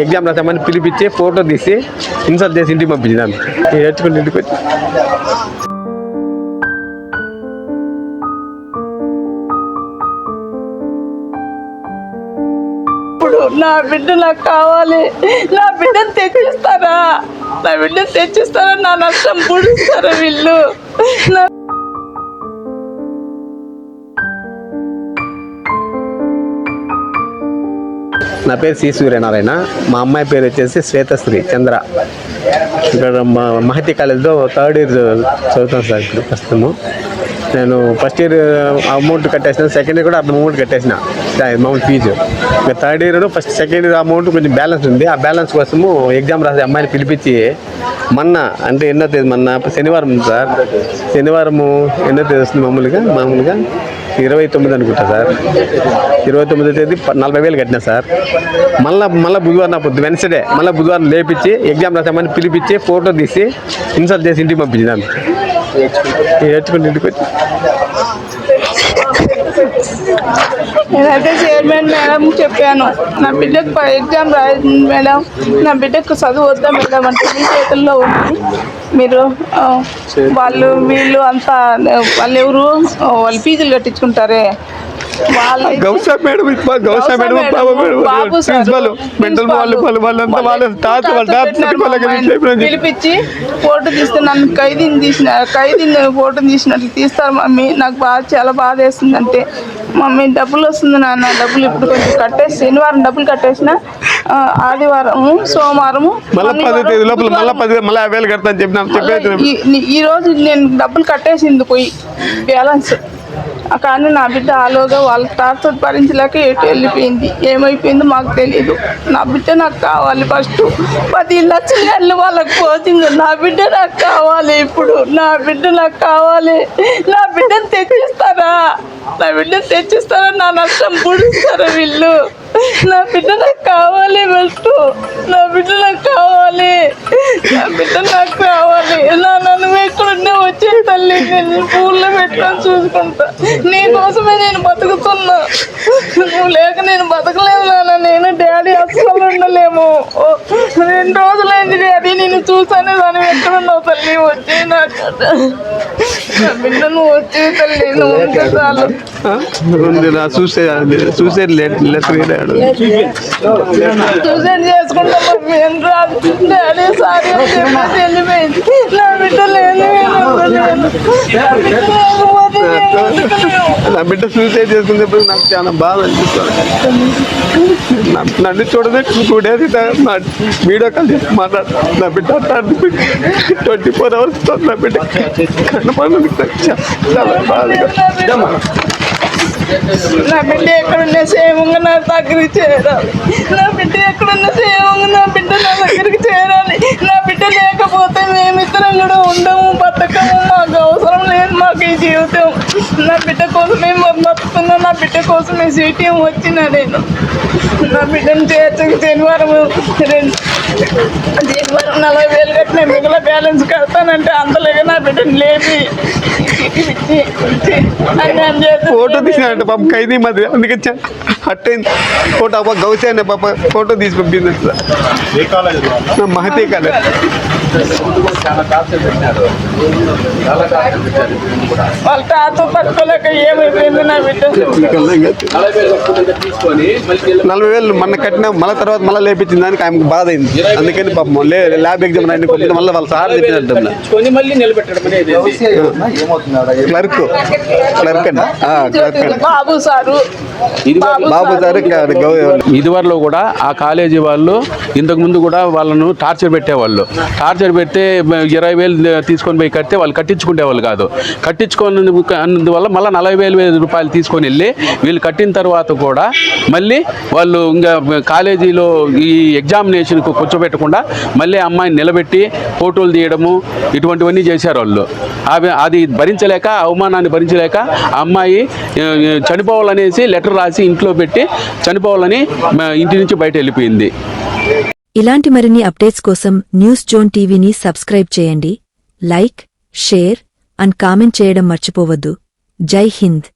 Exam రాసామని పిలిపించి photo తీసి insult చేసి ఇంటికి పంపించినాను. ఏడ్చుకుని ఇంటికి వచ్చి నా బిడ్డ నాకు కావాలి, నా బిడ్డను తెచ్చిస్తారా, నా బిడ్డను తెచ్చిస్తారా, నా నష్టం పూడుస్తారా వీళ్ళు. నా పేరు సి సూర్యనారాయణ. మా అమ్మాయి పేరు వచ్చేసి శ్వేతశ్రీ చంద్ర. ఇక్కడ మహతి కాలేజ్లో 3rd ఇయర్ చదువుతాను సార్. ఇప్పుడు ప్రస్తుతము నేను ఫస్ట్ ఇయర్ అమౌంట్ కట్టేసిన, సెకండ్ ఇయర్ కూడా అమౌంట్ కట్టేసిన అమౌంట్ ఫీజు. ఇంకా 3rd year second year amount కొంచెం బ్యాలెన్స్ ఉంది. ఆ బ్యాలెన్స్ కోసము ఎగ్జామ్ రాసే అమ్మాయిని పిలిపించి మొన్న అంటే ఎన్నో తేదీ, మొన్న శనివారం సార్, శనివారము ఎన్నో తేదీ వస్తుంది మామూలుగా 29 అనుకుంటా సార్. 29వ తేదీ 40,000 కట్టినా సార్. మళ్ళీ బుధవారం పొద్దు వెన్స్డే మళ్ళీ బుధవారం లేపించి ఎగ్జామ్ రాసామని పిలిపించి ఫోటో తీసి ఇన్సల్ట్ చేసి ఇంటికి పంపించినాను. ఏడ్చుకుని ఇంటికి వచ్చి నేనైతే చైర్మన్ మేడం చెప్పాను, నా బిడ్డకు ఎగ్జామ్ రాయింది మేడం, నా బిడ్డకు చదువు వద్దా మేడం అంటే మీ చేతుల్లో ఉంది, మీరు వీళ్ళు అంతా వాళ్ళు ఎవరు వాళ్ళు ఫీజులు కట్టించుకుంటారే పిలిపించి ఫోటో తీస్తే నన్ను ఖైదీని ఫోటో తీసినట్లు తీస్తారు మమ్మీ. నాకు చాలా బాధ వేస్తుంది. అంటే మమ్మీ డబ్బులు వస్తుంది నాన్న, డబ్బులు ఇప్పుడు కొంచెం కట్టేసి శనివారం డబ్బులు కట్టేసిన, ఆదివారం సోమవారం ఈ రోజు నేను డబ్బులు కట్టేసింది పోయి బ్యాలెన్స్. కానీ నా బిడ్డ ఆలోగా వాళ్ళ టార్చర్ భరించలేక ఎటు వెళ్ళిపోయింది, ఏమైపోయిందో మాకు తెలియదు. నా బిడ్డ నాకు కావాలి. ఫస్ట్ 10 లక్షలు వాళ్ళకి కోచింగ్. నా బిడ్డ నాకు కావాలి. ఇప్పుడు నా బిడ్డ నాకు కావాలి. నా బిడ్డను తెచ్చిస్తారా, నా బిడ్డను తెచ్చిస్తారా, నా నష్టం పూడుస్తారా వీళ్ళు. నా బిడ్డ నాకు కావాలి. ఫస్ట్ నా బిడ్డ నాకు కావాలి. నా బిడ్డ నాకు కావాలి. నన్ను ఎక్కడున్నా వచ్చే తల్లి, నేను పూల్లో పెట్టుకొని చూసుకుంటా. నీ కోసమే నేను బతుకుతున్నా. నువ్వు లేక నేను బతకలేదు నాన్న. నేను డాడీ అస్సలు ఉండలేము. 2 రోజులైంది డాడీ నేను చూసానే. దాన్ని ఎక్కడున్నావు తల్లి, వచ్చి నాకు నా బిడ్డ నువ్వు వచ్చే తల్లి, నువ్వు ఉంటే చాలు. సూసైడ్ చేసుకుంటాం డాడీ సారీ చెప్పేసి వెళ్ళిపోయింది. నా బిడ్డ లేదు, నా బిడ్డ సూసైడ్ చేసుకునేప్పుడు నాకు చాలా బాధ అనిపిస్తుంది. నన్ను చూడదే 2 days వీడియో కాల్ చేసి మాట్లాడు. నా బిడ్డ 24 hours నా బిడ్డ కన్నపడి చాలా బాధగా. నా బిడ్డ ఎక్కడున్నా సేవంగా నా దగ్గరికి చేరాలి. నా బిడ్డ ఎక్కడున్నా సేవంగా నా బిడ్డ నా దగ్గరికి చేరాలి. నా బిడ్డ లేకపోతే మేమిద్దరం కూడా ఉండము, బతకము. మాకు అవసరం లేదు మాకు ఈ జీవితం. నా బిడ్డ కోసమే బతుకున్నా. నా బిడ్డ కోసమే సిటీఎం వచ్చినా నేను. నా బిడ్డను చేర్చక శనివారం 40,000 కట్టిన, మిగిలిన బ్యాలెన్స్ కడతానంటే అంతలేగా నా బిడ్డను లేపి ఫోటో తీసినంటే పాప ఖైదీ మాదిరి, అందుకే అట్టయింది ఫోటో. అబ్బా గౌసే అనే పాప ఫోటో తీసి పంపింది. మహతి కాలేజ్ వాళ్ళ తాత పట్టుకోలేక ఏమైపోయింది నా బిడ్డ. 40,000 మొన్న కట్టినా, మళ్ళీ తర్వాత మళ్ళీ లేపించింది. దానికి ఆమెకు బాధ అయింది. అందుకని పాపం ల్యాబ్ ఎగ్జామ్ రాయని పంపించి మళ్ళీ వాళ్ళ సార్ చెప్పినట్టు క్లర్క్ బాబు సారు. ఇదివరలో కూడా ఆ కాలేజీ వాళ్ళు ఇంతకుముందు కూడా వాళ్ళను టార్చర్ పెట్టేవాళ్ళు. టార్చర్ పెడితే 20,000 తీసుకొని పోయి కడితే వాళ్ళు కట్టించుకునేవాళ్ళు కాదు. కట్టించుకున్నందువల్ల మళ్ళీ 40,000 రూపాయలు తీసుకొని వెళ్ళి వీళ్ళు కట్టిన తర్వాత కూడా మళ్ళీ వాళ్ళు ఇంకా కాలేజీలో ఈ ఎగ్జామినేషన్కు కూర్చోబెట్టకుండా మళ్ళీ అమ్మాయిని నిలబెట్టి ఫోటోలు తీయడము ఇటువంటివన్నీ చేశారు వాళ్ళు. అది భరించలేక, అవమానాన్ని భరించలేక ఆ అమ్మాయి చనిపోవాలనేసి లెటర్ రాసి ఇంట్లో పెట్టి చనిపోవాలని ఇంటి నుంచి బయట వెళ్ళిపోయింది. ఇలాంటి మరిన్ని అప్డేట్స్ కోసం న్యూస్ జోన్ టీవీని సబ్స్క్రైబ్ చేయండి. లైక్, షేర్ అండ్ కామెంట్ చేయడం మర్చిపోవద్దు. జై హింద్.